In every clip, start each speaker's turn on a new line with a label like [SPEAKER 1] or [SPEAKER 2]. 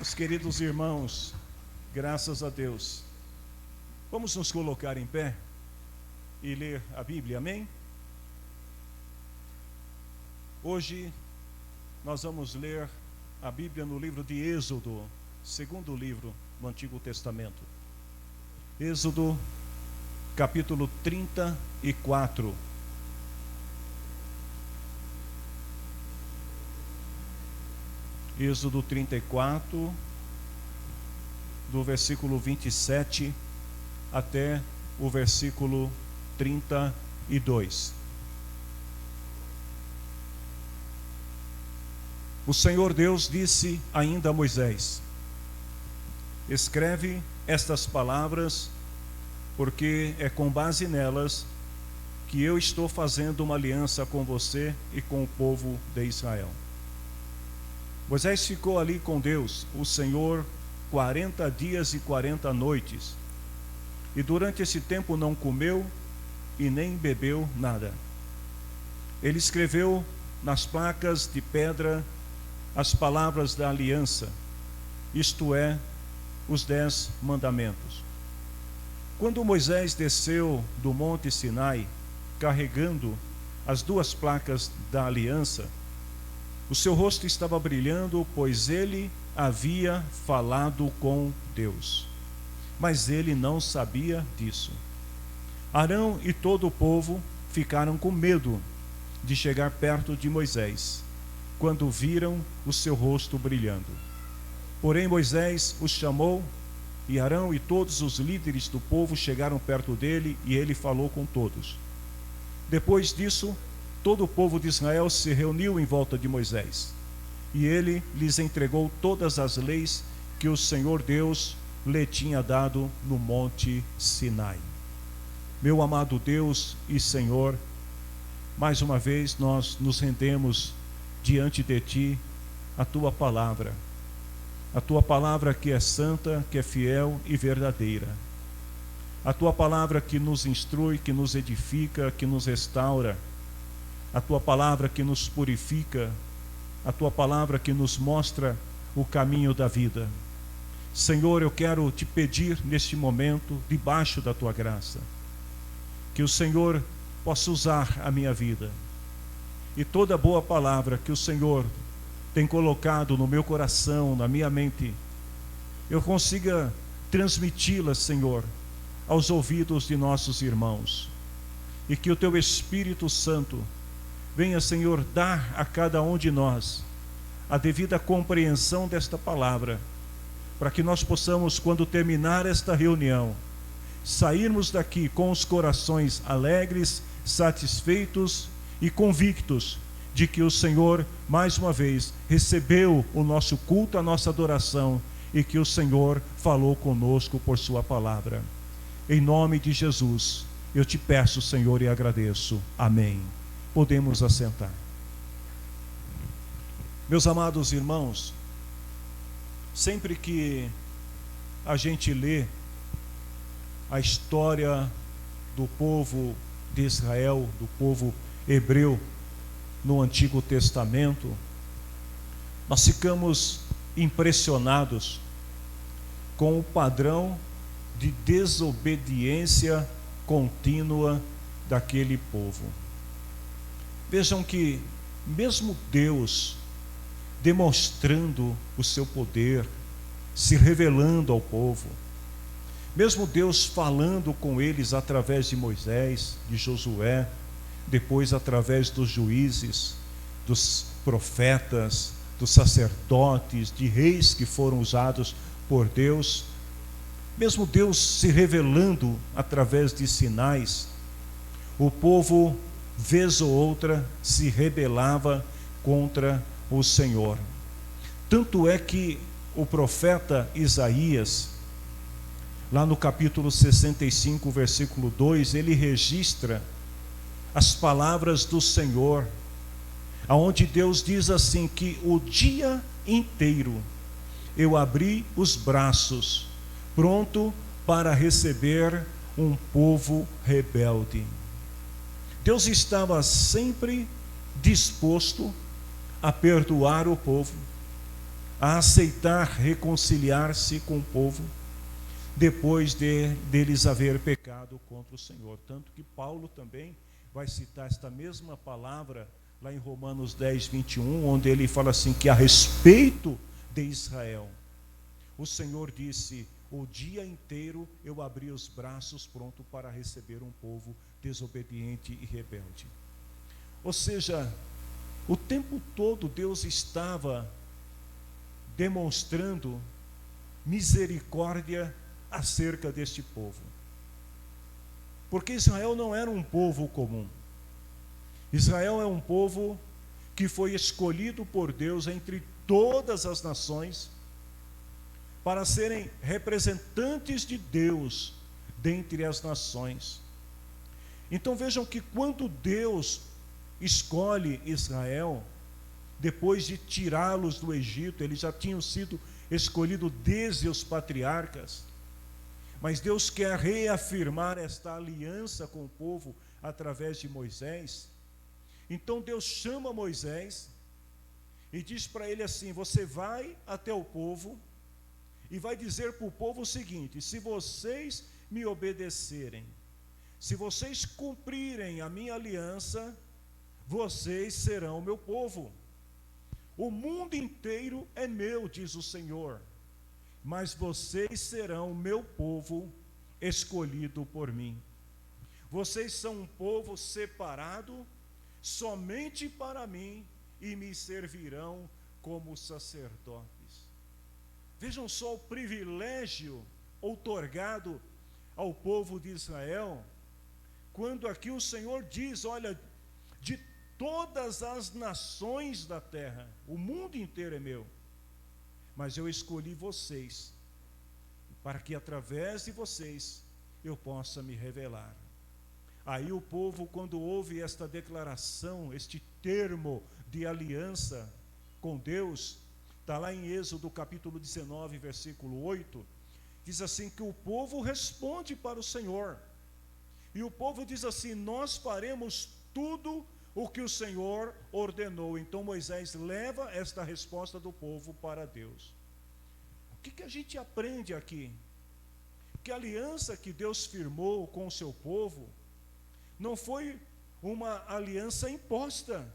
[SPEAKER 1] Meus queridos irmãos, graças a Deus. Vamos nos colocar em pé e ler a Bíblia, amém? Hoje nós vamos ler a Bíblia no livro de Êxodo, segundo livro do Antigo Testamento. Êxodo, capítulo 34. Êxodo 34, do versículo 27 até o versículo 32. O Senhor Deus disse ainda a Moisés: escreve estas palavras, porque é com base nelas que eu estou fazendo uma aliança com você e com o povo de Israel. Moisés ficou ali com Deus, o Senhor, 40 dias e 40 noites, e durante esse tempo não comeu e nem bebeu nada. Ele escreveu nas placas de pedra as palavras da aliança, isto é, os 10 mandamentos. Quando Moisés desceu do monte Sinai, carregando as 2 placas da aliança, o seu rosto estava brilhando, pois ele havia falado com Deus. Mas ele não sabia disso. Arão e todo o povo ficaram com medo de chegar perto de Moisés, quando viram o seu rosto brilhando. Porém Moisés os chamou, e Arão e todos os líderes do povo chegaram perto dele, e ele falou com todos. Depois disso, todo o povo de Israel se reuniu em volta de Moisés, e ele lhes entregou todas as leis que o Senhor Deus lhe tinha dado no monte Sinai. Meu amado Deus e Senhor, mais uma vez nós nos rendemos diante de Ti, a Tua palavra que é santa, que é fiel e verdadeira, a Tua palavra que nos instrui, que nos edifica, que nos restaura, a Tua palavra que nos purifica, a Tua palavra que nos mostra o caminho da vida. Senhor, eu quero Te pedir neste momento, debaixo da Tua graça, que o Senhor possa usar a minha vida, e toda boa palavra que o Senhor tem colocado no meu coração, na minha mente, eu consiga transmiti-la, Senhor, aos ouvidos de nossos irmãos, e que o Teu Espírito Santo venha, Senhor, dar a cada um de nós a devida compreensão desta palavra, para que nós possamos, quando terminar esta reunião, sairmos daqui com os corações alegres, satisfeitos e convictos de que o Senhor, mais uma vez, recebeu o nosso culto, a nossa adoração, e que o Senhor falou conosco por Sua palavra. Em nome de Jesus, eu Te peço, Senhor, e agradeço. Amém. Podemos assentar. Meus amados irmãos, sempre que a gente lê a história do povo de Israel, do povo hebreu no Antigo Testamento, nós ficamos impressionados com o padrão de desobediência contínua daquele povo. Vejam que mesmo Deus demonstrando o seu poder, se revelando ao povo, mesmo Deus falando com eles através de Moisés, de Josué, depois através dos juízes, dos profetas, dos sacerdotes, de reis que foram usados por Deus, mesmo Deus se revelando através de sinais, o povo, vez ou outra, se rebelava contra o Senhor. Tanto é que o profeta Isaías, lá no capítulo 65, versículo 2, ele registra as palavras do Senhor, aonde Deus diz assim, que o dia inteiro eu abri os braços, pronto para receber um povo rebelde. Deus estava sempre disposto a perdoar o povo, a aceitar reconciliar-se com o povo depois deles haver pecado contra o Senhor. Tanto que Paulo também vai citar esta mesma palavra lá em Romanos 10, 21, onde ele fala assim, que a respeito de Israel, o Senhor disse: o dia inteiro eu abri os braços pronto para receber um povo desobediente e rebelde. Ou seja, o tempo todo Deus estava demonstrando misericórdia acerca deste povo. Porque Israel não era um povo comum. Israel é um povo que foi escolhido por Deus entre todas as nações para serem representantes de Deus dentre as nações. Então vejam que quando Deus escolhe Israel, depois de tirá-los do Egito, eles já tinham sido escolhidos desde os patriarcas, mas Deus quer reafirmar esta aliança com o povo através de Moisés. Então Deus chama Moisés e diz para ele assim: você vai até o povo e vai dizer para o povo o seguinte: se vocês me obedecerem, se vocês cumprirem a minha aliança, vocês serão meu povo. O mundo inteiro é meu, diz o Senhor, mas vocês serão meu povo escolhido por mim. Vocês são um povo separado somente para mim e me servirão como sacerdotes. Vejam só o privilégio outorgado ao povo de Israel, quando aqui o Senhor diz: olha, de todas as nações da terra, o mundo inteiro é meu, mas eu escolhi vocês, para que através de vocês eu possa me revelar. Aí o povo, quando ouve esta declaração, este termo de aliança com Deus, está lá em Êxodo capítulo 19, versículo 8, diz assim que o povo responde para o Senhor, e o povo diz assim: nós faremos tudo o que o Senhor ordenou. Então Moisés leva esta resposta do povo para Deus. O que a gente aprende aqui? Que a aliança que Deus firmou com o seu povo não foi uma aliança imposta.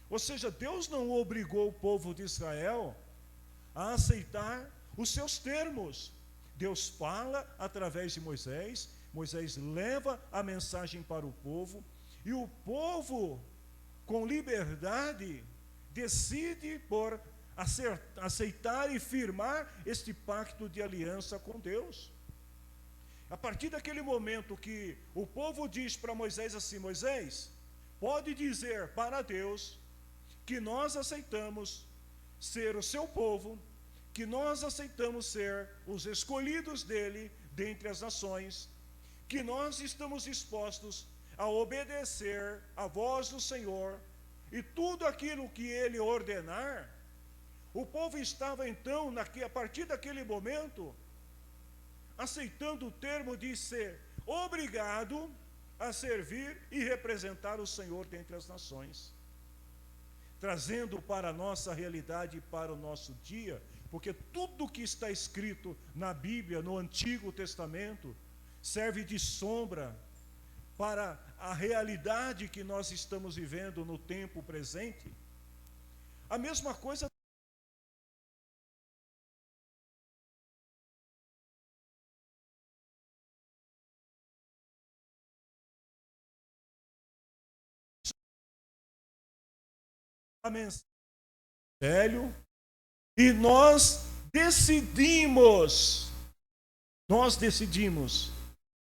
[SPEAKER 1] Ou seja, Deus não obrigou o povo de Israel a aceitar os seus termos. Deus fala através de Moisés, Moisés leva a mensagem para o povo, e o povo, com liberdade, decide por aceitar e firmar este pacto de aliança com Deus. A partir daquele momento que o povo diz para Moisés assim: Moisés, pode dizer para Deus que nós aceitamos ser o seu povo, que nós aceitamos ser os escolhidos dele dentre as nações, que nós estamos dispostos a obedecer a voz do Senhor e tudo aquilo que ele ordenar. O povo estava então, a partir daquele momento, aceitando o termo de ser obrigado a servir e representar o Senhor dentre as nações, trazendo para a nossa realidade e para o nosso dia, porque tudo que está escrito na Bíblia, no Antigo Testamento, serve de sombra para a realidade que nós estamos vivendo no tempo presente. A mesma coisa a mensagem velho, e nós decidimos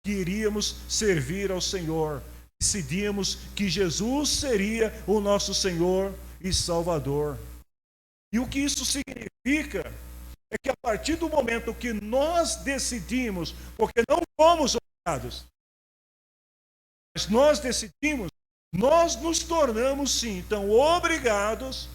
[SPEAKER 1] que iríamos servir ao Senhor, decidimos que Jesus seria o nosso Senhor e Salvador. E o que isso significa é que a partir do momento que nós decidimos, porque não fomos obrigados, mas nós decidimos, nós nos tornamos sim, então, obrigados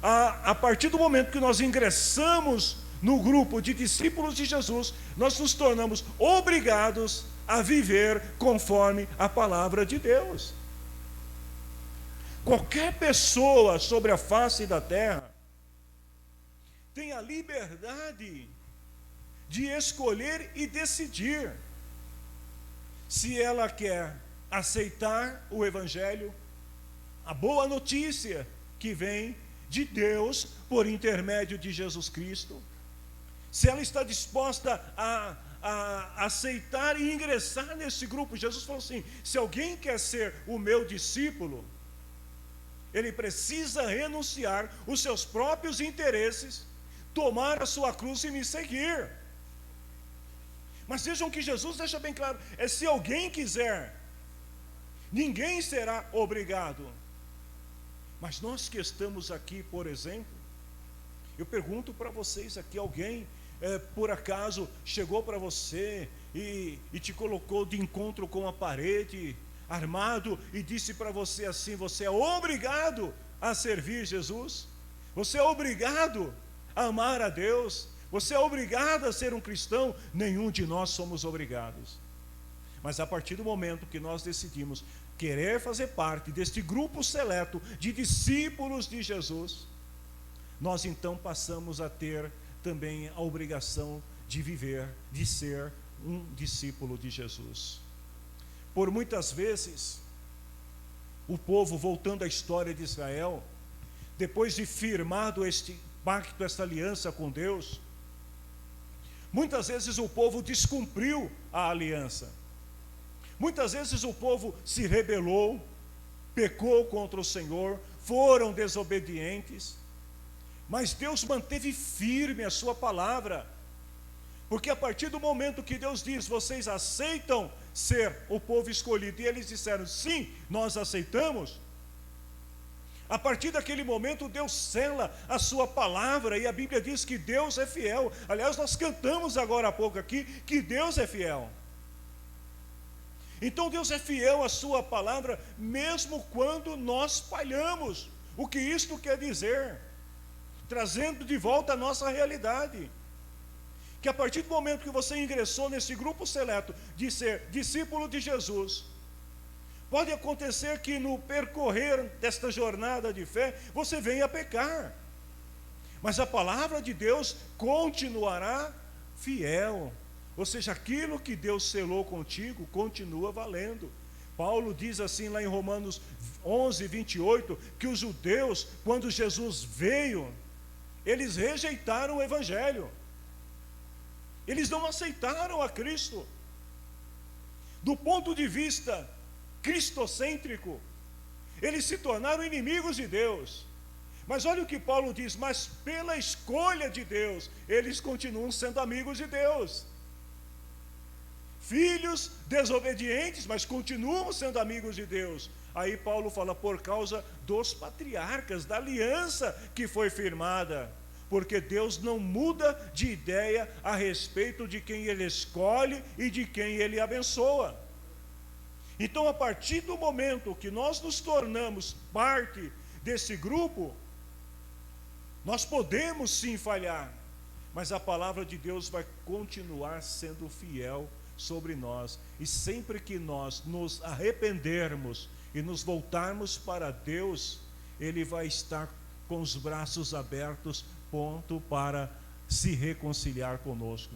[SPEAKER 1] a partir do momento que nós ingressamos no grupo de discípulos de Jesus, nós nos tornamos obrigados a viver conforme a palavra de Deus. Qualquer pessoa sobre a face da terra tem a liberdade de escolher e decidir se ela quer aceitar o Evangelho, a boa notícia que vem de Deus por intermédio de Jesus Cristo, se ela está disposta a aceitar e ingressar nesse grupo. Jesus falou assim: se alguém quer ser o meu discípulo, ele precisa renunciar os seus próprios interesses, tomar a sua cruz e me seguir. Mas vejam que Jesus deixa bem claro, se alguém quiser, ninguém será obrigado. Mas nós que estamos aqui, por exemplo, eu pergunto para vocês aqui, alguém por acaso chegou para você e te colocou de encontro com a parede, armado, e disse para você assim: você é obrigado a servir Jesus, você é obrigado a amar a Deus, você é obrigado a ser um cristão? Nenhum de nós somos obrigados. Mas a partir do momento que nós decidimos querer fazer parte deste grupo seleto de discípulos de Jesus, nós então passamos a ter também a obrigação de viver, de ser um discípulo de Jesus. Por muitas vezes, o povo, voltando à história de Israel, depois de firmado este pacto, esta aliança com Deus, muitas vezes o povo descumpriu a aliança. Muitas vezes o povo se rebelou, pecou contra o Senhor, foram desobedientes, mas Deus manteve firme a sua palavra, porque a partir do momento que Deus diz: vocês aceitam ser o povo escolhido, e eles disseram: sim, nós aceitamos, a partir daquele momento Deus sela a sua palavra, e a Bíblia diz que Deus é fiel. Aliás, nós cantamos agora há pouco aqui que Deus é fiel. Então Deus é fiel à sua palavra, mesmo quando nós falhamos. O que isto quer dizer? Trazendo de volta a nossa realidade, que a partir do momento que você ingressou nesse grupo seleto de ser discípulo de Jesus, pode acontecer que no percorrer desta jornada de fé, você venha a pecar, mas a palavra de Deus continuará fiel. Ou seja, aquilo que Deus selou contigo continua valendo. Paulo diz assim lá em Romanos 11, 28, que os judeus, quando Jesus veio, eles rejeitaram o Evangelho, eles não aceitaram a Cristo. Do ponto de vista cristocêntrico, eles se tornaram inimigos de Deus. Mas olha o que Paulo diz: mas pela escolha de Deus, eles continuam sendo amigos de Deus. Filhos desobedientes, mas continuam sendo amigos de Deus. Aí Paulo fala: por causa dos patriarcas, da aliança que foi firmada, porque Deus não muda de ideia a respeito de quem Ele escolhe e de quem Ele abençoa. Então, a partir do momento que nós nos tornamos parte desse grupo, nós podemos sim falhar, mas a palavra de Deus vai continuar sendo fiel sobre nós, e sempre que nós nos arrependermos e nos voltarmos para Deus, Ele vai estar com os braços abertos, pronto para se reconciliar conosco.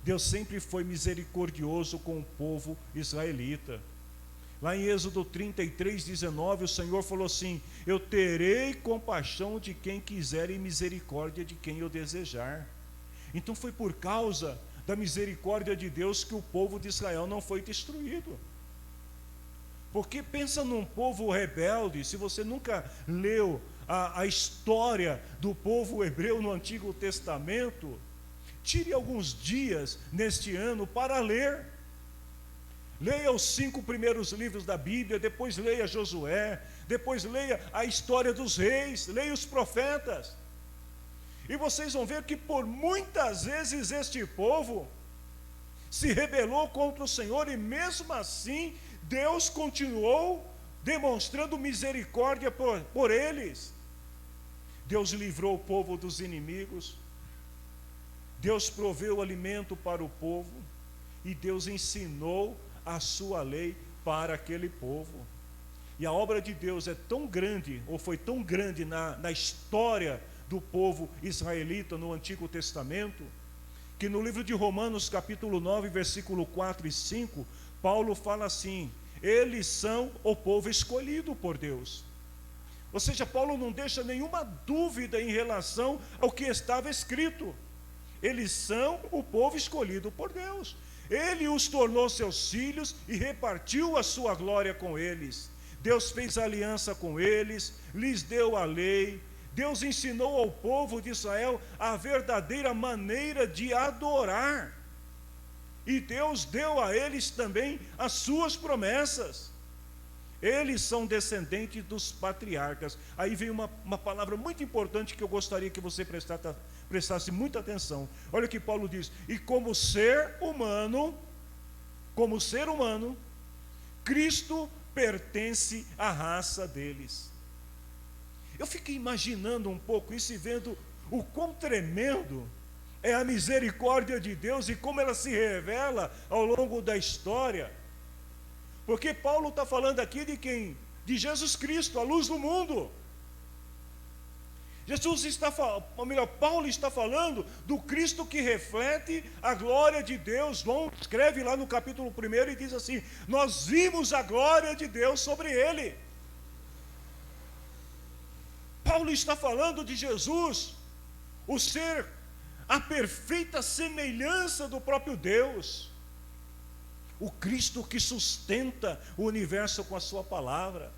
[SPEAKER 1] Deus sempre foi misericordioso com o povo israelita. Lá em Êxodo 33, 19, o Senhor falou assim: eu terei compaixão de quem quiser e misericórdia de quem eu desejar. Então foi por causa da misericórdia de Deus que o povo de Israel não foi destruído. Porque pensa num povo rebelde. Se você nunca leu a história do povo hebreu no Antigo Testamento, tire alguns dias neste ano para ler. Leia os 5 primeiros livros da Bíblia, depois leia Josué, depois leia a história dos reis, leia os profetas. E vocês vão ver que por muitas vezes este povo se rebelou contra o Senhor, e mesmo assim Deus continuou demonstrando misericórdia por eles. Deus livrou o povo dos inimigos, Deus proveu alimento para o povo, e Deus ensinou a sua lei para aquele povo. E a obra de Deus é tão grande, ou foi tão grande na história do povo israelita no Antigo Testamento, que no livro de Romanos, capítulo 9, versículo 4 e 5, Paulo fala assim: eles são o povo escolhido por Deus. Ou seja, Paulo não deixa nenhuma dúvida em relação ao que estava escrito. Eles são o povo escolhido por Deus. Ele os tornou seus filhos e repartiu a sua glória com eles. Deus fez aliança com eles, lhes deu a lei. Deus ensinou ao povo de Israel a verdadeira maneira de adorar. E Deus deu a eles também as suas promessas. Eles são descendentes dos patriarcas. Aí vem uma palavra muito importante que eu gostaria que você prestasse muita atenção. Olha o que Paulo diz: e como ser humano, Cristo pertence à raça deles. Eu fiquei imaginando um pouco isso e vendo o quão tremendo é a misericórdia de Deus e como ela se revela ao longo da história. Porque Paulo está falando aqui de quem? De Jesus Cristo, a luz do mundo. Paulo está falando do Cristo que reflete a glória de Deus. João escreve lá no capítulo 1 e diz assim: nós vimos a glória de Deus sobre ele. Paulo está falando de Jesus, o ser a perfeita semelhança do próprio Deus. O Cristo que sustenta o universo com a sua palavra.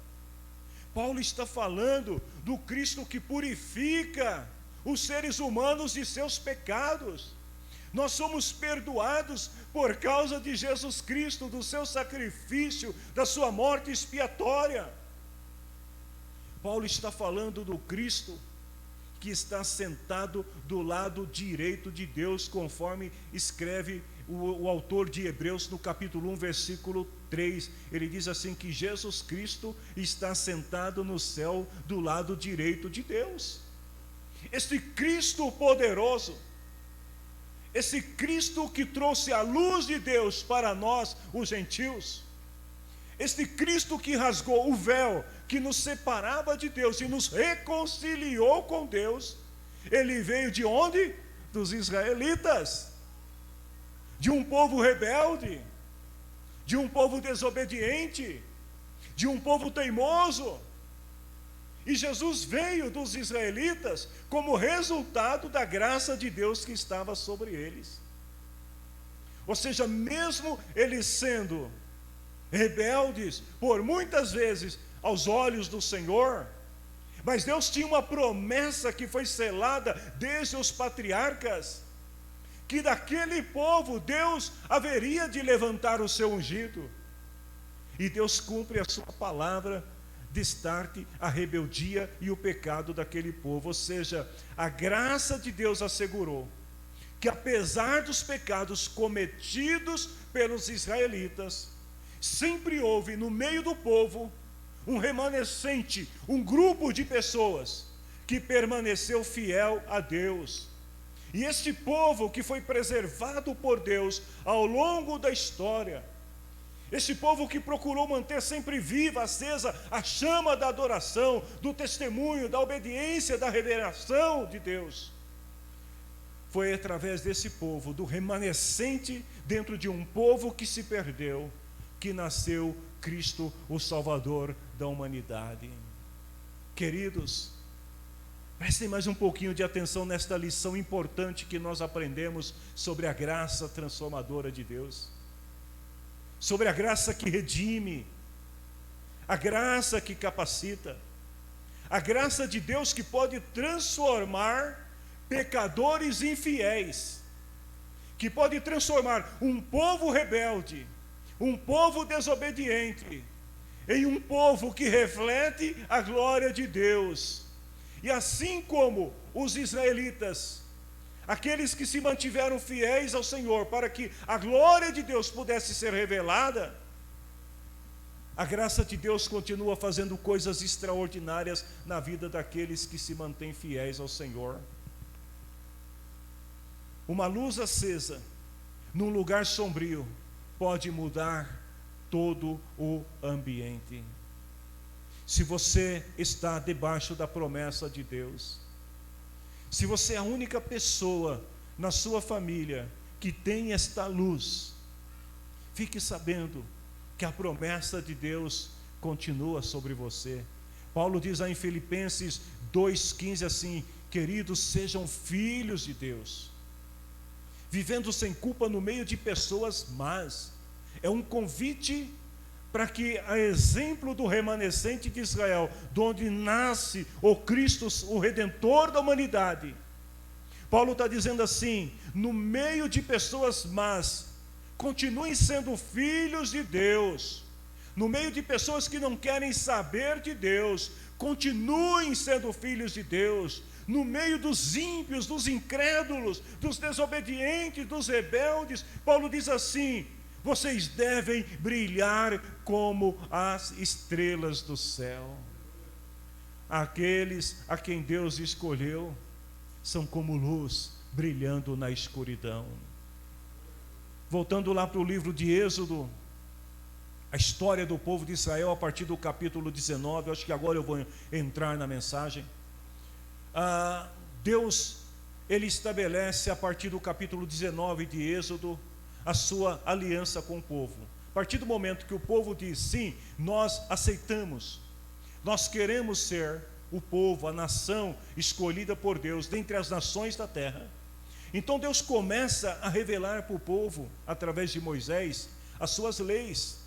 [SPEAKER 1] Paulo está falando do Cristo que purifica os seres humanos de seus pecados. Nós somos perdoados por causa de Jesus Cristo, do seu sacrifício, da sua morte expiatória. Paulo está falando do Cristo que está sentado do lado direito de Deus, conforme escreve o autor de Hebreus no capítulo 1, versículo 3. Ele diz assim, que Jesus Cristo está sentado no céu do lado direito de Deus. Este Cristo poderoso, esse Cristo que trouxe a luz de Deus para nós, os gentios, este Cristo que rasgou o véu que nos separava de Deus e nos reconciliou com Deus, ele veio de onde? Dos israelitas, de um povo rebelde, de um povo desobediente, de um povo teimoso. E Jesus veio dos israelitas como resultado da graça de Deus que estava sobre eles. Ou seja, mesmo eles sendo rebeldes por muitas vezes aos olhos do Senhor, mas Deus tinha uma promessa que foi selada desde os patriarcas, que daquele povo Deus haveria de levantar o seu ungido. E Deus cumpre a sua palavra, destarte a rebeldia e o pecado daquele povo. Ou seja, a graça de Deus assegurou que, apesar dos pecados cometidos pelos israelitas, sempre houve no meio do povo um remanescente, um grupo de pessoas que permaneceu fiel a Deus. E este povo que foi preservado por Deus ao longo da história, este povo que procurou manter sempre viva, acesa, a chama da adoração, do testemunho, da obediência, da revelação de Deus, foi através desse povo, do remanescente dentro de um povo que se perdeu, que nasceu Cristo, o Salvador da humanidade. Queridos, prestem mais um pouquinho de atenção nesta lição importante que nós aprendemos sobre a graça transformadora de Deus, sobre a graça que redime, a graça que capacita, a graça de Deus que pode transformar pecadores infiéis, que pode transformar um povo rebelde, um povo desobediente, em um povo que reflete a glória de Deus. E assim como os israelitas, aqueles que se mantiveram fiéis ao Senhor, para que a glória de Deus pudesse ser revelada, a graça de Deus continua fazendo coisas extraordinárias na vida daqueles que se mantêm fiéis ao Senhor. Uma luz acesa num lugar sombrio pode mudar todo o ambiente. Se você está debaixo da promessa de Deus, Se você é a única pessoa na sua família que tem esta luz, fique sabendo que a promessa de Deus continua sobre você. Paulo diz aí em Filipenses 2,15 assim: queridos, sejam filhos de Deus, vivendo sem culpa no meio de pessoas más. É um convite para que, a exemplo do remanescente de Israel, de onde nasce o Cristo, o Redentor da humanidade, Paulo está dizendo assim: no meio de pessoas más, continuem sendo filhos de Deus. No meio de pessoas que não querem saber de Deus, continuem sendo filhos de Deus. No meio dos ímpios, dos incrédulos, dos desobedientes, dos rebeldes, Paulo diz assim: vocês devem brilhar como as estrelas do céu. Aqueles a quem Deus escolheu são como luz brilhando na escuridão. Voltando lá para o livro de Êxodo, a história do povo de Israel a partir do capítulo 19, acho que agora eu vou entrar na mensagem. Deus, ele estabelece a partir do capítulo 19 de Êxodo a sua aliança com o povo. A partir do momento que o povo diz: sim, nós aceitamos, nós queremos ser o povo, a nação escolhida por Deus dentre as nações da terra. Então Deus começa a revelar para o povo, através de Moisés, as suas leis.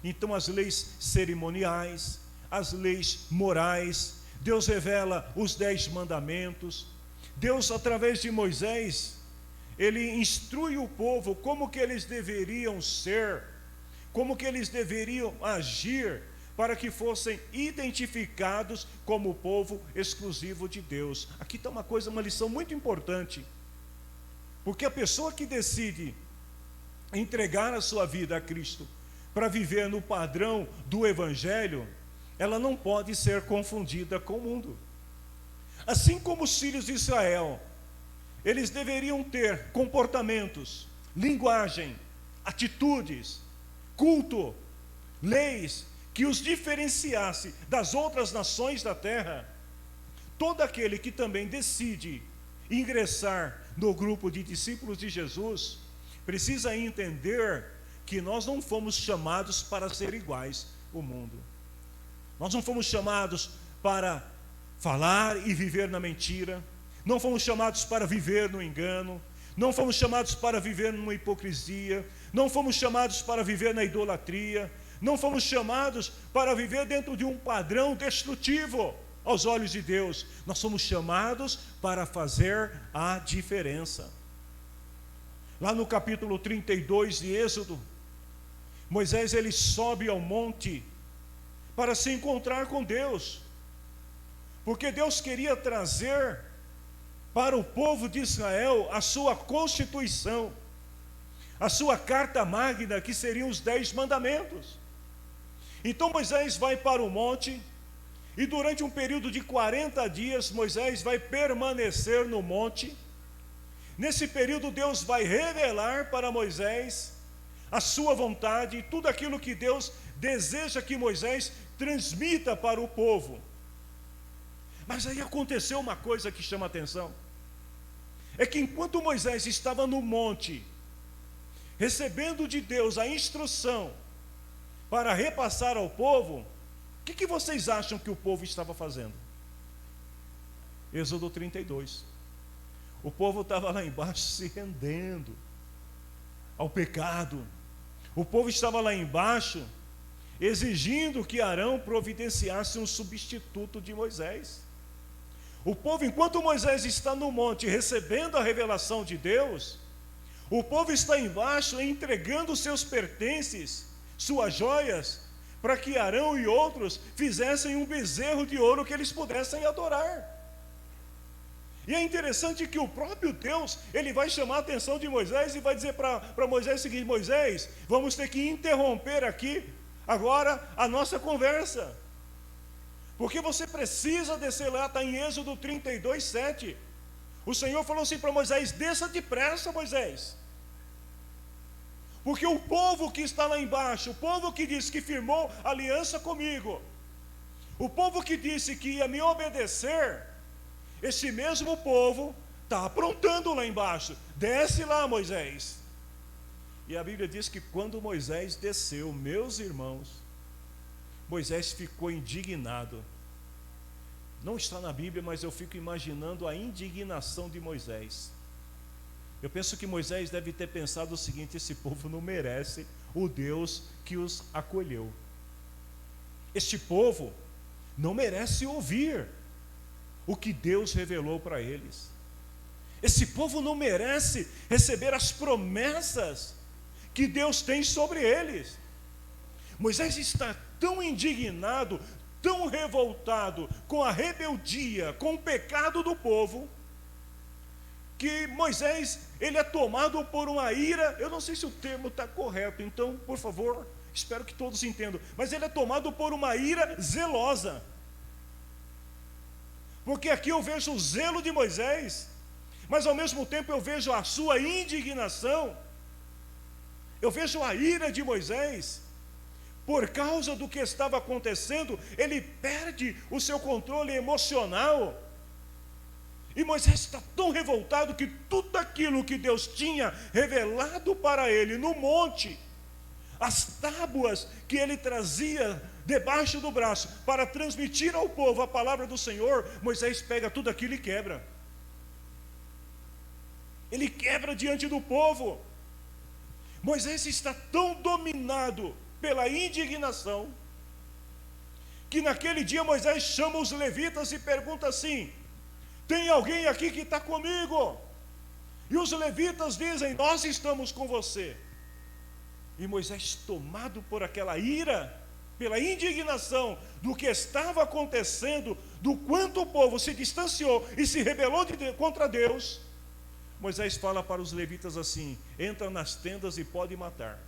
[SPEAKER 1] Então as leis cerimoniais, as leis morais, Deus revela os 10 mandamentos. Deus, através de Moisés, ele instrui o povo como que eles deveriam ser, como que eles deveriam agir, para que fossem identificados como o povo exclusivo de Deus. Aqui está uma lição muito importante, porque a pessoa que decide entregar a sua vida a Cristo para viver no padrão do Evangelho, ela não pode ser confundida com o mundo. Assim como os filhos de Israel, eles deveriam ter comportamentos, linguagem, atitudes, culto, leis que os diferenciasse das outras nações da terra. Todo aquele que também decide ingressar no grupo de discípulos de Jesus precisa entender que nós não fomos chamados para ser iguais ao mundo. Nós não fomos chamados para falar e viver na mentira, não fomos chamados para viver no engano, não fomos chamados para viver numa hipocrisia, não fomos chamados para viver na idolatria, não fomos chamados para viver dentro de um padrão destrutivo aos olhos de Deus. Nós somos chamados para fazer a diferença. Lá no capítulo 32 de Êxodo, Moisés ele sobe ao monte para se encontrar com Deus, porque Deus queria trazer para o povo de Israel a sua constituição, a sua carta magna, que seriam os 10 mandamentos. Então Moisés vai para o monte, e durante um período de 40 dias, Moisés vai permanecer no monte. Nesse período Deus vai revelar para Moisés a sua vontade, e tudo aquilo que Deus deseja que Moisés transmita para o povo. Mas aí aconteceu uma coisa que chama a atenção, é que enquanto Moisés estava no monte, recebendo de Deus a instrução para repassar ao povo, o que vocês acham que o povo estava fazendo? Êxodo 32. O povo estava lá embaixo se rendendo ao pecado. O povo estava lá embaixo exigindo que Arão providenciasse um substituto de Moisés. O povo, enquanto Moisés está no monte recebendo a revelação de Deus, o povo está embaixo entregando seus pertences, suas joias, para que Arão e outros fizessem um bezerro de ouro que eles pudessem adorar. E é interessante que o próprio Deus, ele vai chamar a atenção de Moisés e vai dizer para Moisés o seguinte: Moisés, vamos ter que interromper aqui agora a nossa conversa, porque você precisa descer lá. Está em Êxodo 32, 7. O Senhor falou assim para Moisés: desça depressa, Moisés, porque o povo que está lá embaixo, o povo que disse que firmou aliança comigo, o povo que disse que ia me obedecer, esse mesmo povo está aprontando lá embaixo. Desce lá, Moisés. E a Bíblia diz que quando Moisés desceu, meus irmãos, Moisés ficou indignado. Não está na Bíblia, mas eu fico imaginando a indignação de Moisés. Eu penso que Moisés deve ter pensado o seguinte: esse povo não merece o Deus que os acolheu. Este povo não merece ouvir o que Deus revelou para eles. Esse povo não merece receber as promessas que Deus tem sobre eles. Moisés está tão indignado, tão revoltado com a rebeldia, com o pecado do povo, que Moisés, ele é tomado por uma ira. Eu não sei se o termo está correto, então, por favor, espero que todos entendam, mas ele é tomado por uma ira zelosa, porque aqui eu vejo o zelo de Moisés, mas ao mesmo tempo eu vejo a sua indignação, eu vejo a ira de Moisés. Por causa do que estava acontecendo, ele perde o seu controle emocional. E Moisés está tão revoltado que tudo aquilo que Deus tinha revelado para ele no monte, as tábuas que ele trazia debaixo do braço para transmitir ao povo a palavra do Senhor, Moisés pega tudo aquilo e quebra. Ele quebra diante do povo. Moisés está tão dominado pela indignação, que naquele dia Moisés chama os levitas e pergunta assim: tem alguém aqui que está comigo? E os levitas dizem: nós estamos com você. E Moisés, tomado por aquela ira, pela indignação do que estava acontecendo, do quanto o povo se distanciou e se rebelou contra Deus, Moisés fala para os levitas assim: entra nas tendas e pode matar.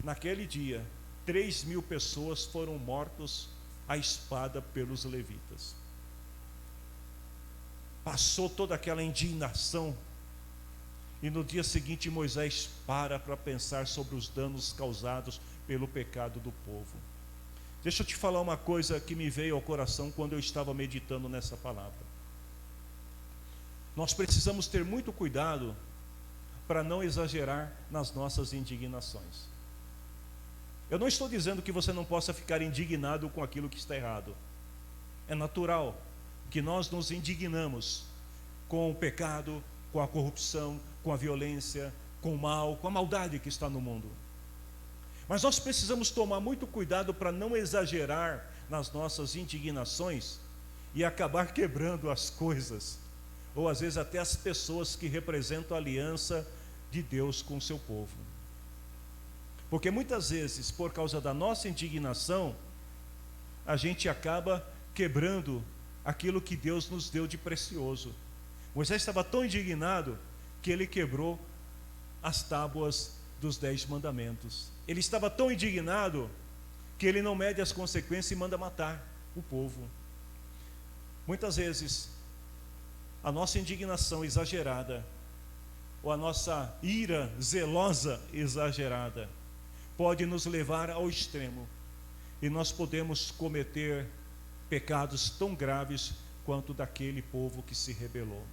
[SPEAKER 1] Naquele dia, 3.000 pessoas foram mortas à espada pelos levitas. Passou toda aquela indignação, e no dia seguinte Moisés para pensar sobre os danos causados pelo pecado do povo. Deixa eu te falar uma coisa que me veio ao coração quando eu estava meditando nessa palavra. Nós precisamos ter muito cuidado para não exagerar nas nossas indignações. Eu não estou dizendo que você não possa ficar indignado com aquilo que está errado. É natural que nós nos indignamos com o pecado, com a corrupção, com a violência, com o mal, com a maldade que está no mundo. Mas nós precisamos tomar muito cuidado para não exagerar nas nossas indignações e acabar quebrando as coisas, ou às vezes até as pessoas que representam a aliança de Deus com o seu povo. Porque muitas vezes, por causa da nossa indignação, a gente acaba quebrando aquilo que Deus nos deu de precioso. Moisés estava tão indignado que ele quebrou as tábuas dos 10 mandamentos. Ele estava tão indignado que ele não mede as consequências e manda matar o povo. Muitas vezes, a nossa indignação exagerada, ou a nossa ira zelosa exagerada, pode nos levar ao extremo, e nós podemos cometer pecados tão graves quanto daquele povo que se rebelou.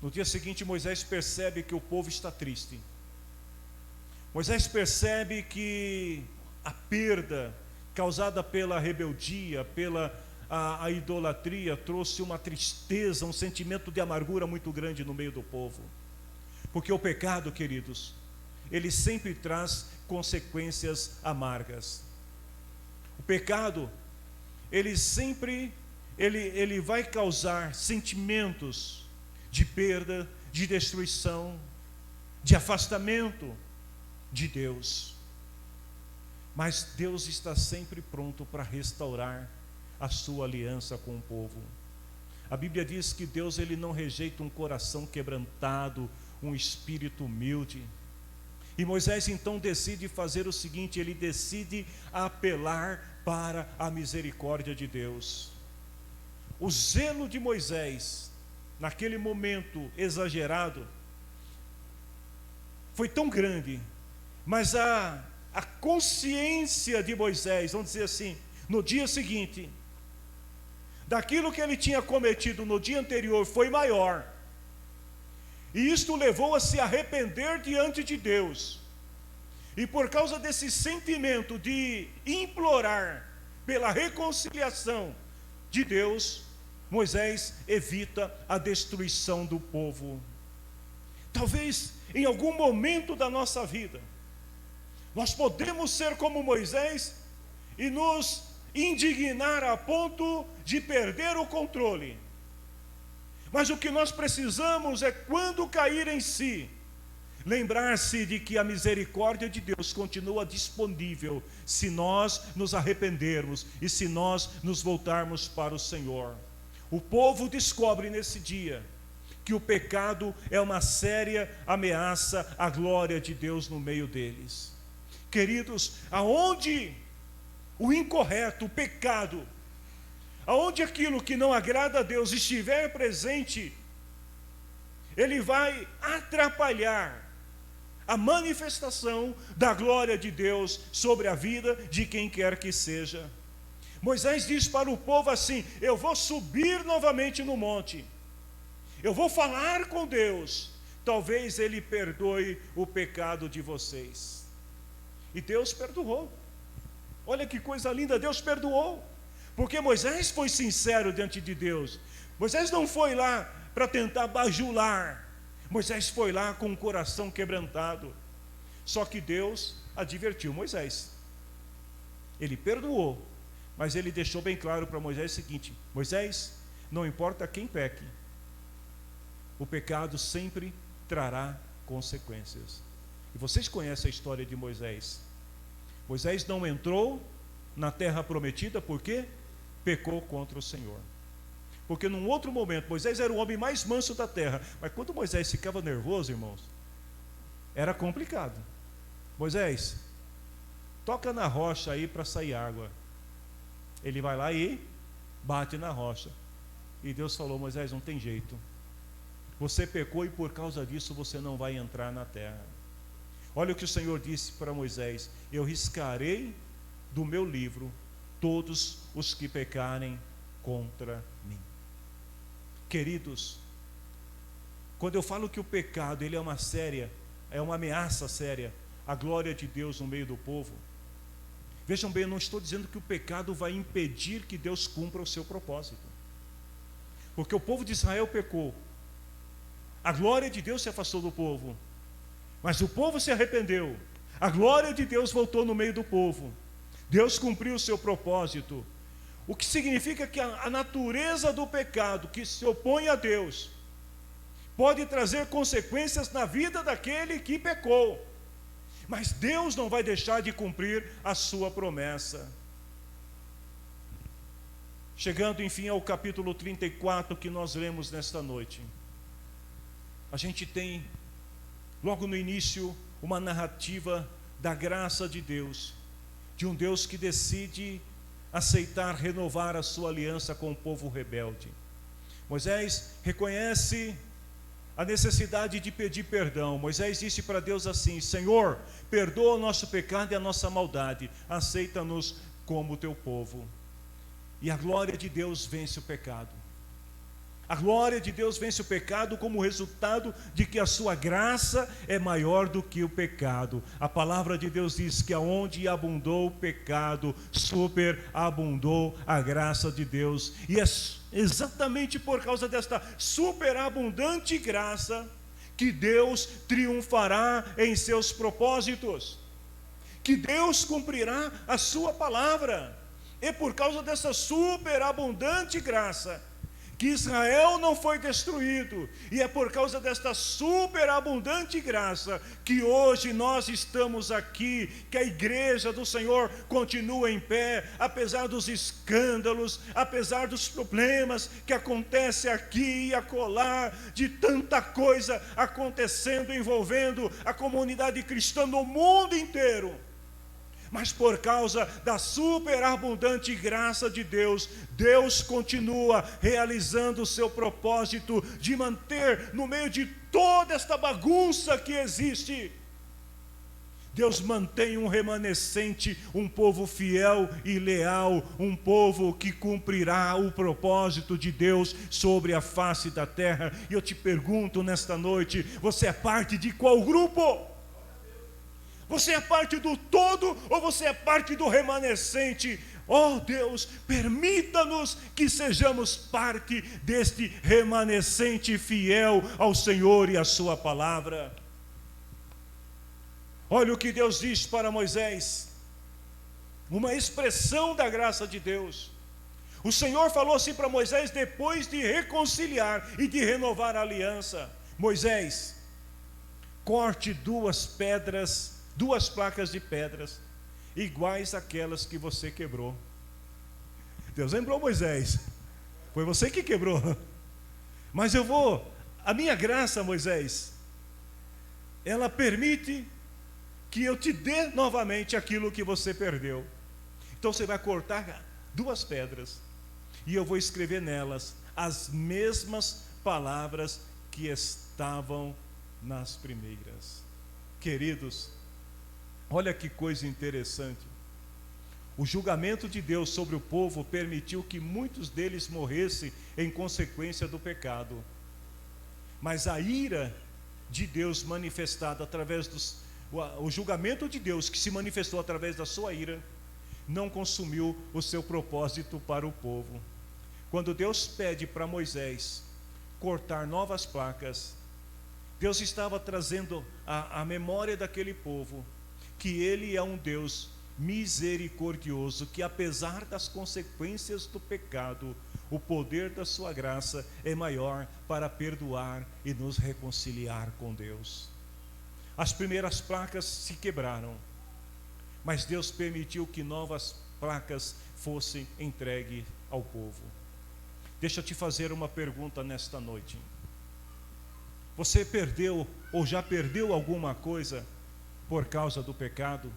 [SPEAKER 1] No dia seguinte, Moisés percebe que o povo está triste. Moisés percebe que a perda causada pela rebeldia, pela a idolatria, trouxe uma tristeza, um sentimento de amargura muito grande no meio do povo. Porque o pecado, queridos, ele sempre traz consequências amargas. O pecado, ele sempre vai causar sentimentos de perda, de destruição, de afastamento de Deus. Mas Deus está sempre pronto para restaurar a sua aliança com o povo. A Bíblia diz que Deus, ele não rejeita um coração quebrantado, um espírito humilde. E Moisés então decide fazer o seguinte: ele decide apelar para a misericórdia de Deus. O zelo de Moisés, naquele momento exagerado, foi tão grande, mas a consciência de Moisés, vamos dizer assim, no dia seguinte, daquilo que ele tinha cometido no dia anterior foi maior. E isto levou a se arrepender diante de Deus. E por causa desse sentimento de implorar pela reconciliação de Deus, Moisés evita a destruição do povo. Talvez em algum momento da nossa vida, nós podemos ser como Moisés e nos indignar a ponto de perder o controle. Mas o que nós precisamos é, quando cair em si, lembrar-se de que a misericórdia de Deus continua disponível se nós nos arrependermos e se nós nos voltarmos para o Senhor. O povo descobre nesse dia que o pecado é uma séria ameaça à glória de Deus no meio deles. Queridos, aonde o incorreto, o pecado, aonde aquilo que não agrada a Deus estiver presente, ele vai atrapalhar a manifestação da glória de Deus sobre a vida de quem quer que seja. Moisés diz para o povo assim: eu vou subir novamente no monte, eu vou falar com Deus, talvez Ele perdoe o pecado de vocês. E Deus perdoou. Olha que coisa linda, Deus perdoou, porque Moisés foi sincero diante de Deus. Moisés não foi lá para tentar bajular, Moisés foi lá com o coração quebrantado. Só que Deus advertiu Moisés, Ele perdoou, mas Ele deixou bem claro para Moisés o seguinte: Moisés, não importa quem peque, o pecado sempre trará consequências. E vocês conhecem a história de Moisés. Moisés não entrou na terra prometida porque pecou contra o Senhor. Porque num outro momento, Moisés era o homem mais manso da terra, mas quando Moisés ficava nervoso, irmãos, era complicado. Moisés, toca na rocha aí para sair água. Ele vai lá e bate na rocha. E Deus falou: Moisés, não tem jeito, você pecou e por causa disso você não vai entrar na terra. Olha o que o Senhor disse para Moisés: eu riscarei do meu livro todos os que pecarem contra mim. Queridos, quando eu falo que o pecado ele é uma ameaça séria à glória de Deus no meio do povo, vejam bem, eu não estou dizendo que o pecado vai impedir que Deus cumpra o seu propósito, porque o povo de Israel pecou, a glória de Deus se afastou do povo, mas o povo se arrependeu, a glória de Deus voltou no meio do povo, Deus cumpriu o seu propósito. O que significa que a natureza do pecado que se opõe a Deus pode trazer consequências na vida daquele que pecou, mas Deus não vai deixar de cumprir a sua promessa. Chegando enfim ao capítulo 34 que nós lemos nesta noite, a gente tem logo no início uma narrativa da graça de Deus, de um Deus que decide aceitar renovar a sua aliança com o povo rebelde. Moisés reconhece a necessidade de pedir perdão. Moisés disse para Deus assim: Senhor, perdoa o nosso pecado e a nossa maldade, aceita-nos como teu povo. E a glória de Deus vence o pecado. A glória de Deus vence o pecado como resultado de que a sua graça é maior do que o pecado. A palavra de Deus diz que aonde abundou o pecado, superabundou a graça de Deus. E é exatamente por causa desta superabundante graça que Deus triunfará em seus propósitos, que Deus cumprirá a sua palavra. É por causa dessa superabundante graça que Israel não foi destruído, e é por causa desta superabundante graça que hoje nós estamos aqui, que a igreja do Senhor continua em pé, apesar dos escândalos, apesar dos problemas que acontecem aqui e acolá, de tanta coisa acontecendo, envolvendo a comunidade cristã no mundo inteiro. Mas por causa da superabundante graça de Deus, Deus continua realizando o seu propósito de manter no meio de toda esta bagunça que existe, Deus mantém um remanescente, um povo fiel e leal, um povo que cumprirá o propósito de Deus sobre a face da terra. E eu te pergunto nesta noite, você é parte de qual grupo? Você é parte do todo ou você é parte do remanescente? Oh Deus, permita-nos que sejamos parte deste remanescente fiel ao Senhor e à sua palavra. Olha o que Deus diz para Moisés, uma expressão da graça de Deus. O Senhor falou assim para Moisés depois de reconciliar e de renovar a aliança: Moisés, corte duas placas de pedras, iguais àquelas que você quebrou. Deus lembrou Moisés, foi você que quebrou, mas a minha graça, Moisés, ela permite que eu te dê novamente aquilo que você perdeu. Então você vai cortar duas pedras, e eu vou escrever nelas as mesmas palavras que estavam nas primeiras. Queridos, olha que coisa interessante. O julgamento de Deus sobre o povo permitiu que muitos deles morressem em consequência do pecado. Mas a ira de Deus manifestada através o julgamento de Deus que se manifestou através da sua ira, não consumiu o seu propósito para o povo. Quando Deus pede para Moisés cortar novas placas, Deus estava trazendo à memória daquele povo que Ele é um Deus misericordioso, que apesar das consequências do pecado, o poder da sua graça é maior para perdoar e nos reconciliar com Deus. As primeiras placas se quebraram, mas Deus permitiu que novas placas fossem entregues ao povo. Deixa eu te fazer uma pergunta nesta noite. Você perdeu ou já perdeu alguma coisa por causa do pecado?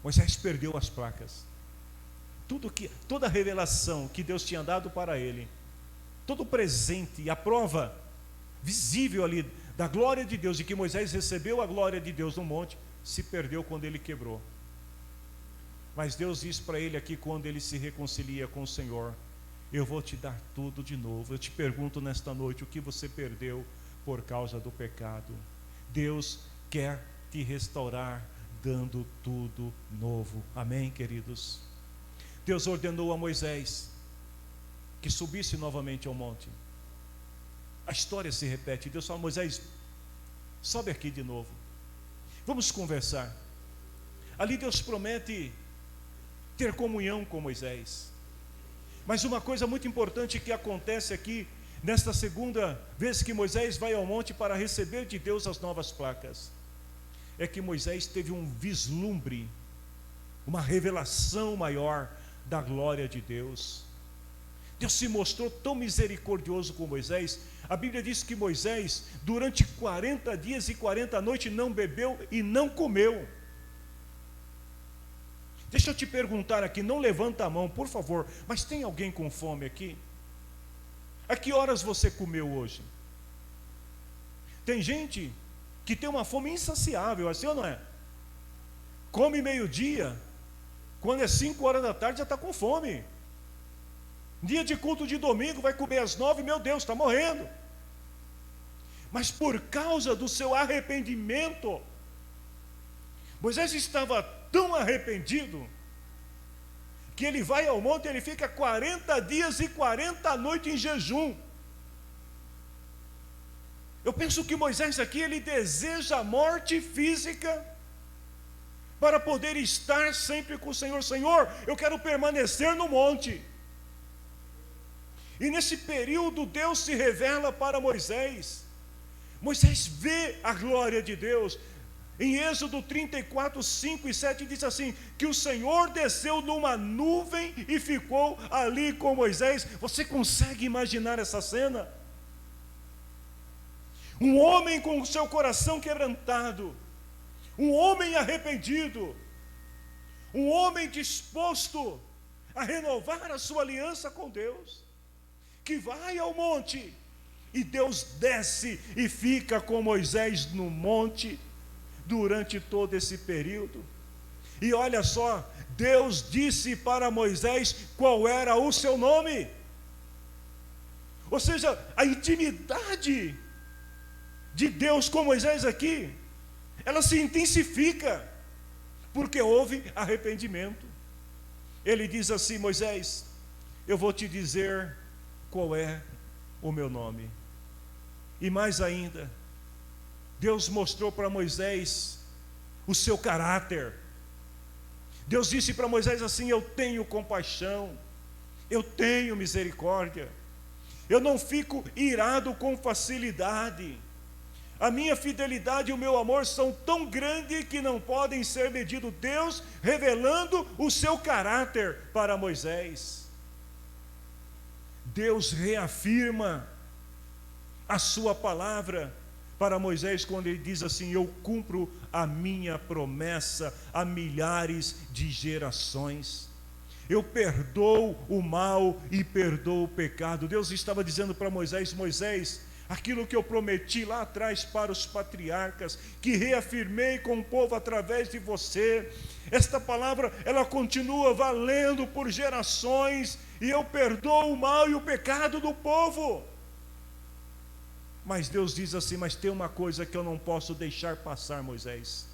[SPEAKER 1] Moisés perdeu as placas. Toda a revelação que Deus tinha dado para ele, todo o presente e a prova visível ali da glória de Deus, e que Moisés recebeu a glória de Deus no monte, se perdeu quando ele quebrou. Mas Deus diz para ele aqui, quando ele se reconcilia com o Senhor: eu vou te dar tudo de novo. Eu te pergunto nesta noite, o que você perdeu por causa do pecado? Deus quer te restaurar, dando tudo novo. Amém, queridos? Deus ordenou a Moisés que subisse novamente ao monte. A história se repete. Deus fala: Moisés, sobe aqui de novo, vamos conversar. Ali Deus promete ter comunhão com Moisés. Mas uma coisa muito importante que acontece aqui, nesta segunda vez que Moisés vai ao monte para receber de Deus as novas placas, é que Moisés teve um vislumbre, uma revelação maior da glória de Deus. Deus se mostrou tão misericordioso com Moisés. A Bíblia diz que Moisés, durante 40 dias e 40 noites, não bebeu e não comeu. Deixa eu te perguntar aqui, não levanta a mão, por favor, mas tem alguém com fome aqui? A que horas você comeu hoje? Tem gente que tem uma fome insaciável, assim ou não é? Come meio-dia, quando é 5 horas da tarde já está com fome. Dia de culto de domingo, vai comer às 9, meu Deus, está morrendo. Mas por causa do seu arrependimento, Moisés estava tão arrependido, que ele vai ao monte e ele fica 40 dias e 40 noites em jejum. Eu penso que Moisés aqui, ele deseja a morte física, para poder estar sempre com o Senhor. Senhor, eu quero permanecer no monte. E nesse período Deus se revela para Moisés. Moisés vê a glória de Deus. Em Êxodo 34, 5 e 7 diz assim, que o Senhor desceu numa nuvem e ficou ali com Moisés. Você consegue imaginar essa cena? Um homem com o seu coração quebrantado, um homem arrependido, um homem disposto a renovar a sua aliança com Deus, que vai ao monte, e Deus desce e fica com Moisés no monte, durante todo esse período. E olha só, Deus disse para Moisés qual era o seu nome. Ou seja, a intimidade de Deus com Moisés aqui, ela se intensifica, porque houve arrependimento. Ele diz assim: Moisés, eu vou te dizer qual é o meu nome. E mais ainda, Deus mostrou para Moisés o seu caráter. Deus disse para Moisés assim: eu tenho compaixão, eu tenho misericórdia, eu não fico irado com facilidade. A minha fidelidade e o meu amor são tão grandes que não podem ser medidos. Deus revelando o seu caráter para Moisés. Deus reafirma a sua palavra para Moisés quando ele diz assim: eu cumpro a minha promessa a milhares de gerações. Eu perdoo o mal e perdoo o pecado. Deus estava dizendo para Moisés: Moisés, aquilo que eu prometi lá atrás para os patriarcas, que reafirmei com o povo através de você, esta palavra, ela continua valendo por gerações, e eu perdoo o mal e o pecado do povo. Mas Deus diz assim: mas tem uma coisa que eu não posso deixar passar, Moisés.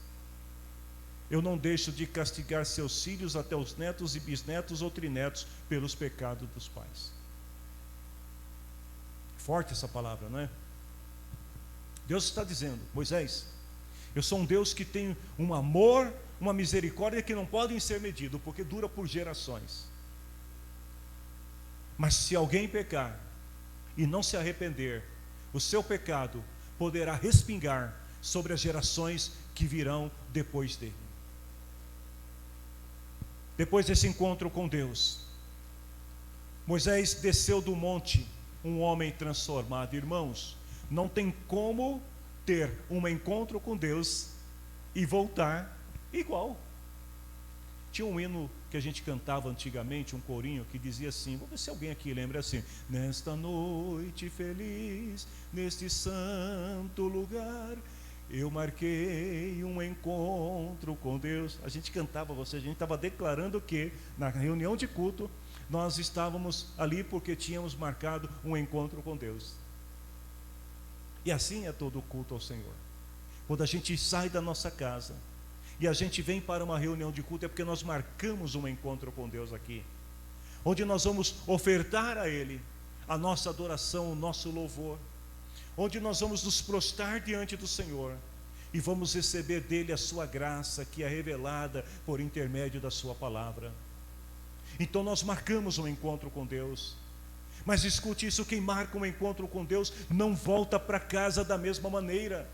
[SPEAKER 1] Eu não deixo de castigar seus filhos até os netos e bisnetos ou trinetos pelos pecados dos pais. Forte essa palavra, não é? Deus está dizendo: Moisés, eu sou um Deus que tem um amor, uma misericórdia que não podem ser medidos, porque dura por gerações. Mas se alguém pecar e não se arrepender, o seu pecado poderá respingar sobre as gerações que virão depois dele. Depois desse encontro com Deus, Moisés desceu do monte, um homem transformado. Irmãos, não tem como ter um encontro com Deus e voltar igual. Tinha um hino que a gente cantava antigamente, um corinho que dizia assim, vou ver se alguém aqui lembra assim: nesta noite feliz, neste santo lugar, eu marquei um encontro com Deus. A gente cantava, a gente estava declarando que na reunião de culto nós estávamos ali porque tínhamos marcado um encontro com Deus. E assim é todo o culto ao Senhor. Quando a gente sai da nossa casa e a gente vem para uma reunião de culto, é porque nós marcamos um encontro com Deus aqui, onde nós vamos ofertar a Ele a nossa adoração, o nosso louvor, onde nós vamos nos prostrar diante do Senhor e vamos receber dele a sua graça, que é revelada por intermédio da sua palavra. Então nós marcamos um encontro com Deus. Mas escute isso: quem marca um encontro com Deus não volta para casa da mesma maneira.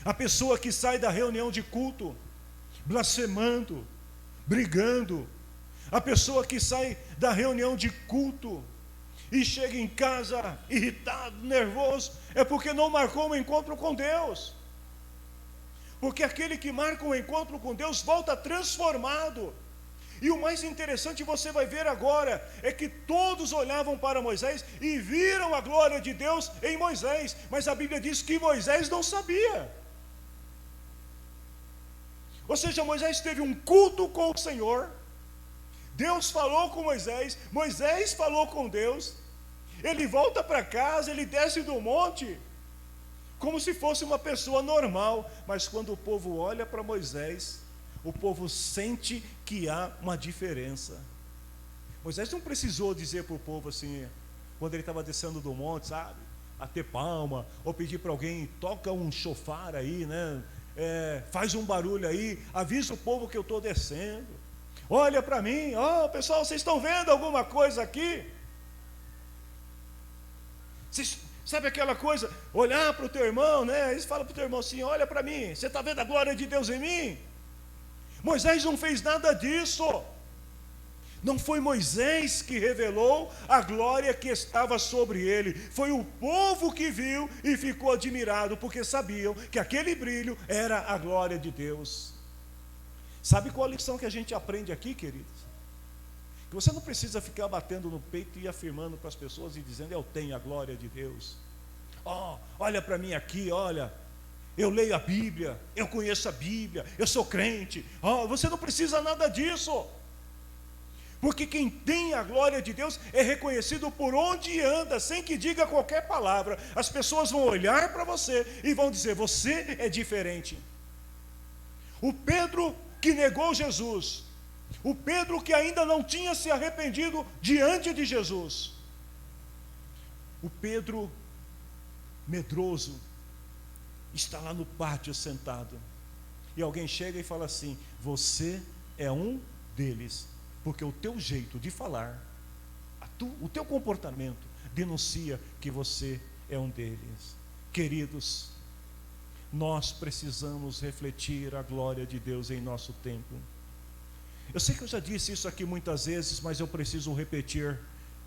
[SPEAKER 1] A pessoa que sai da reunião de culto blasfemando, brigando, a pessoa que sai da reunião de culto e chega em casa irritado, nervoso, é porque não marcou um encontro com Deus. Porque aquele que marca um encontro com Deus volta transformado. E o mais interessante, você vai ver agora, é que todos olhavam para Moisés e viram a glória de Deus em Moisés, mas a Bíblia diz que Moisés não sabia. Ou seja, Moisés teve um culto com o Senhor, Deus falou com Moisés, Moisés falou com Deus, ele volta para casa, ele desce do monte, como se fosse uma pessoa normal, mas quando o povo olha para Moisés, o povo sente que há uma diferença. Moisés não precisou dizer para o povo assim, quando ele estava descendo do monte, sabe, bater palma, ou pedir para alguém: toca um chofar aí, né? Faz um barulho aí, avisa o povo que eu estou descendo, olha para mim, pessoal, vocês estão vendo alguma coisa aqui? Vocês, sabe aquela coisa, olhar para o teu irmão, né? Eles falam para o teu irmão assim: olha para mim, você está vendo a glória de Deus em mim? Moisés não fez nada disso. Não foi Moisés que revelou a glória que estava sobre ele, foi o povo que viu e ficou admirado, porque sabiam que aquele brilho era a glória de Deus. Sabe qual a lição que a gente aprende aqui, queridos? Que você não precisa ficar batendo no peito e afirmando para as pessoas e dizendo: eu tenho a glória de Deus. Olha para mim aqui, olha, eu leio a Bíblia, eu conheço a Bíblia, eu sou crente. Você não precisa nada disso. Porque quem tem a glória de Deus é reconhecido por onde anda, sem que diga qualquer palavra. As pessoas vão olhar para você e vão dizer: você é diferente. O Pedro que negou Jesus, o Pedro que ainda não tinha se arrependido diante de Jesus, o Pedro medroso, está lá no pátio sentado, e alguém chega e fala assim: você é um deles, porque o teu jeito de falar, o teu comportamento denuncia que você é um deles. Queridos, nós precisamos refletir a glória de Deus em nosso tempo. Eu sei que eu já disse isso aqui muitas vezes, mas eu preciso repetir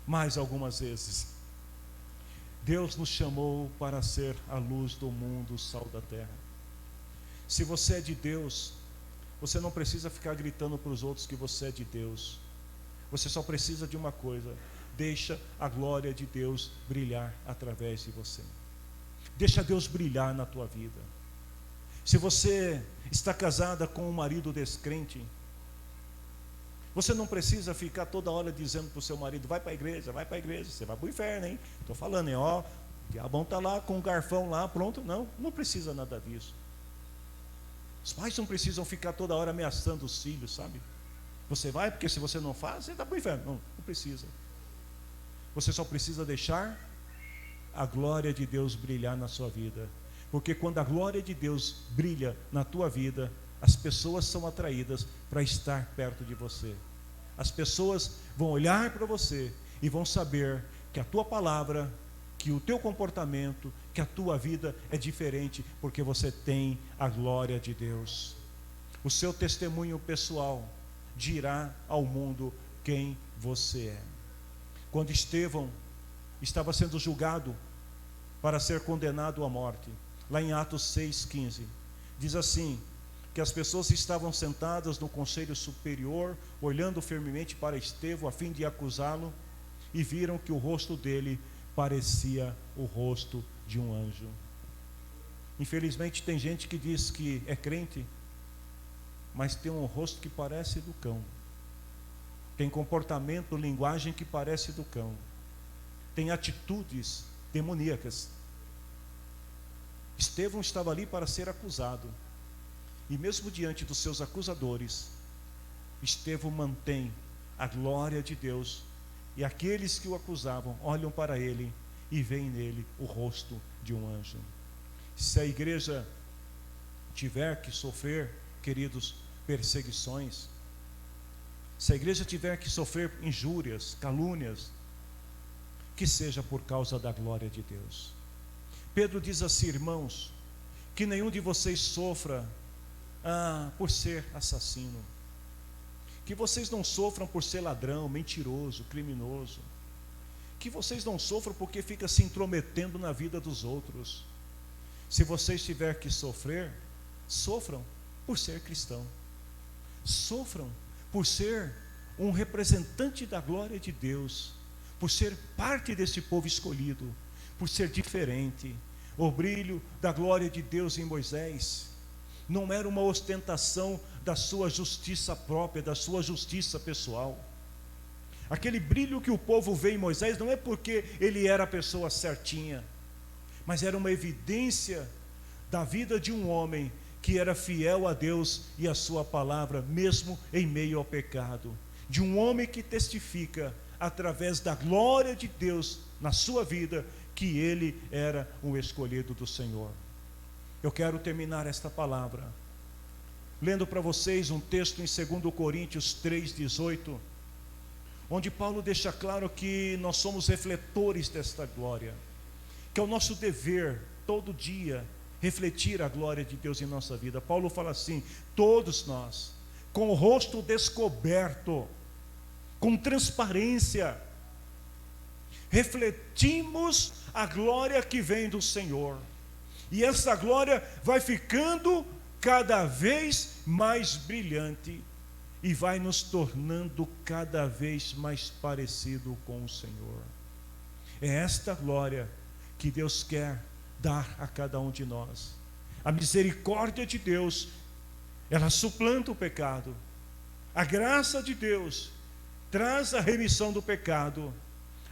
[SPEAKER 1] mais algumas vezes. Deus nos chamou para ser a luz do mundo, o sal da terra. Se você é de Deus, você não precisa ficar gritando para os outros que você é de Deus. Você só precisa de uma coisa: deixa a glória de Deus brilhar através de você. Deixa Deus brilhar na tua vida. Se você está casada com um marido descrente, você não precisa ficar toda hora dizendo para o seu marido: vai para a igreja, você vai para o inferno, hein? Estou falando, hein? O diabão está lá com um garfão lá, pronto. Não precisa nada disso. Os pais não precisam ficar toda hora ameaçando os filhos, sabe? Você vai, porque se você não faz, você está para o inferno. Não precisa. Você só precisa deixar a glória de Deus brilhar na sua vida. Porque quando a glória de Deus brilha na tua vida, as pessoas são atraídas para estar perto de você. As pessoas vão olhar para você e vão saber que a tua palavra, que o teu comportamento, que a tua vida é diferente, porque você tem a glória de Deus. O seu testemunho pessoal dirá ao mundo quem você é. Quando Estevão estava sendo julgado para ser condenado à morte, lá em Atos 6,15, diz assim, que as pessoas estavam sentadas no conselho superior, olhando firmemente para Estevão, a fim de acusá-lo, e viram que o rosto dele parecia o rosto de um anjo. Infelizmente tem gente que diz que é crente, mas tem um rosto que parece do cão, tem comportamento, linguagem que parece do cão, tem atitudes demoníacas. Estevão estava ali para ser acusado, e mesmo diante dos seus acusadores, Estevão mantém a glória de Deus, e aqueles que o acusavam olham para ele e veem nele o rosto de um anjo. Se a igreja tiver que sofrer, queridos, perseguições, se a igreja tiver que sofrer injúrias, calúnias, que seja por causa da glória de Deus. Pedro diz assim: irmãos, que nenhum de vocês sofra por ser assassino, que vocês não sofram por ser ladrão, mentiroso, criminoso, que vocês não sofram porque fica se intrometendo na vida dos outros. Se vocês tiverem que sofrer, sofram por ser cristão, sofram por ser um representante da glória de Deus, por ser parte desse povo escolhido, por ser diferente. O brilho da glória de Deus em Moisés não era uma ostentação da sua justiça própria, da sua justiça pessoal. Aquele brilho que o povo vê em Moisés não é porque ele era a pessoa certinha, mas era uma evidência da vida de um homem que era fiel a Deus e a sua palavra, mesmo em meio ao pecado. De um homem que testifica, através da glória de Deus na sua vida, que ele era um escolhido do Senhor. Eu quero terminar esta palavra lendo para vocês um texto em 2 Coríntios 3,18, onde Paulo deixa claro que nós somos refletores desta glória, que é o nosso dever todo dia refletir a glória de Deus em nossa vida. Paulo fala assim: todos nós, com o rosto descoberto, com transparência, refletimos a glória que vem do Senhor, e essa glória vai ficando cada vez mais brilhante e vai nos tornando cada vez mais parecido com o Senhor. É esta glória que Deus quer dar a cada um de nós. A misericórdia de Deus, ela suplanta o pecado. A graça de Deus traz a remissão do pecado.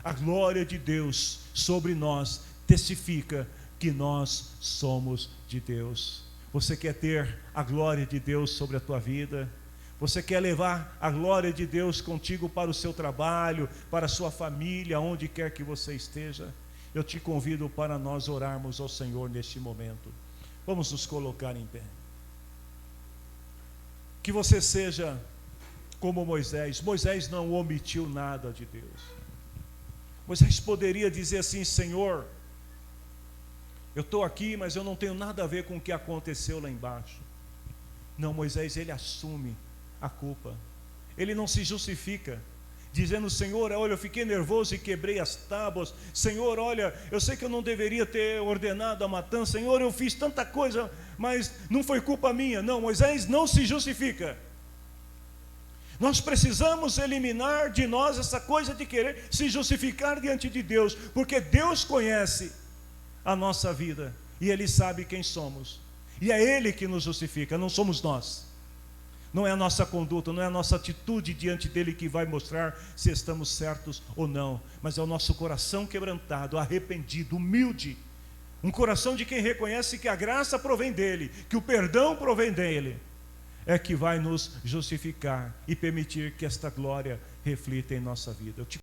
[SPEAKER 1] A glória de Deus sobre nós testifica que nós somos de Deus. Você quer ter a glória de Deus sobre a tua vida? Você quer levar a glória de Deus contigo para o seu trabalho, para a sua família, onde quer que você esteja? Eu te convido para nós orarmos ao Senhor neste momento. Vamos nos colocar em pé. Que você seja como Moisés. Moisés não omitiu nada de Deus. Moisés poderia dizer assim: Senhor, eu estou aqui, mas eu não tenho nada a ver com o que aconteceu lá embaixo. Não, Moisés, ele assume a culpa. Ele não se justifica, dizendo: Senhor, olha, eu fiquei nervoso e quebrei as tábuas. Senhor, olha, eu sei que eu não deveria ter ordenado a matança. Senhor, eu fiz tanta coisa, mas não foi culpa minha. Não, Moisés não se justifica. Nós precisamos eliminar de nós essa coisa de querer se justificar diante de Deus, porque Deus conhece a nossa vida e Ele sabe quem somos, e é Ele que nos justifica, não somos nós. Não é a nossa conduta, não é a nossa atitude diante dele que vai mostrar se estamos certos ou não, mas é o nosso coração quebrantado, arrependido, humilde, um coração de quem reconhece que a graça provém dele, que o perdão provém dele, é que vai nos justificar e permitir que esta glória reflita em nossa vida.